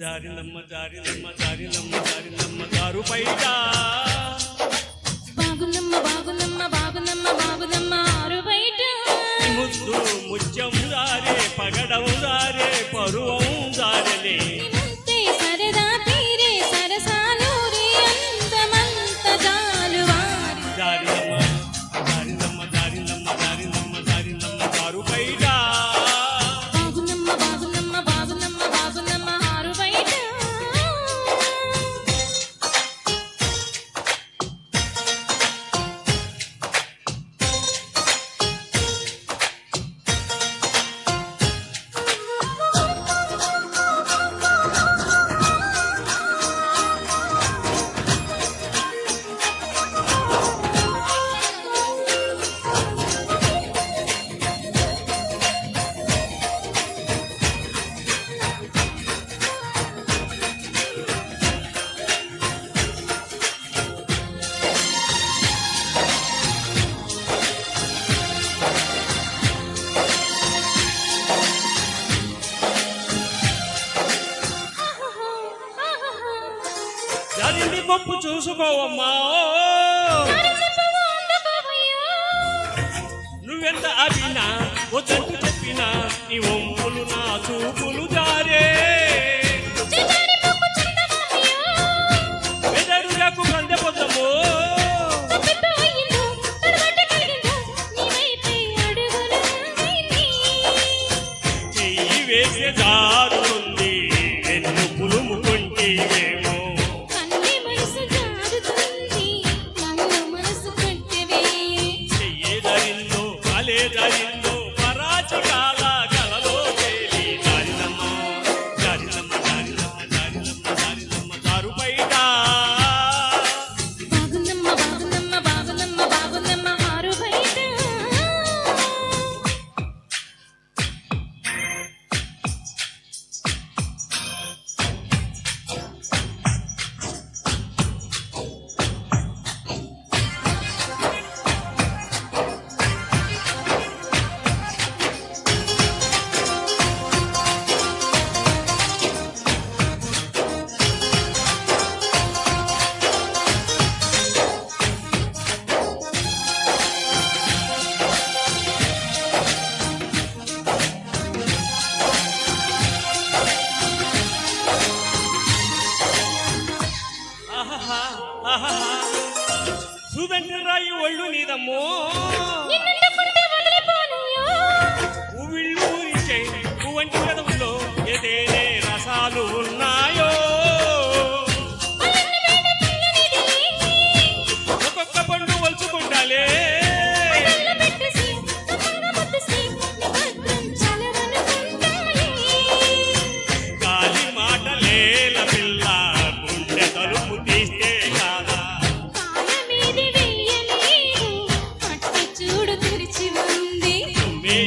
జారిలమ్మ జారిలమ్మ జారిలమ్మ జారిలమ్మ దారు పైట బాగులమ్మ బాగులమ్మ బాగులమ్మ బాగులమ్మ ఆరు బయట ముద్దు ముత్యం జారే పగడం జారే పరువం జారలే సరదా తీరే సరసాలూరి అందమంత జాలువారి జారిలమ్మ జారిలమ్మ జారిలమ్మ జారిలమ్మ జారిలమ్మ దారు పైట బాగులమ్మ బాగులమ్మ బాగులమ్మ బాగులమ్మ ఆరు బయట జారింది పప్పు చూసుకోవమ్మా నువ్వెంత అభినా వద్దంటూ చెప్పినా నీ ఒంపులు నా చూపులు జారే వెదరులకు కందె పొద్దము చెయ్యి వేసే జారుతుంది వెన్ను పులుముకుంటేవేమో చెయ్యేదరిందో కాలేదరిందో పరాచికాల కలలో తేలి జారిలమ్మ జారిలమ్మ జారిలమ్మ జారిలమ్మ జారిలమ్మ దారు బయట బాగులమ్మ బాగులమ్మ బాగులమ్మ బాగులమ్మ ఆరు బయట సుదండ్రాయి ఒళ్ళు నీదమ్మో ఉవిళ్ళూరిచే పువ్వంటి పెదవుల్లో ఏదేనే రసాలు ఉన్నాయో ఒక్కొక్క పండు వలుచుకుంటాలే గాలి మాటలేల పిల్ల గుండె తలుపు తీస్తే కాదా చూడు తెరిచి ఉంది నువ్వే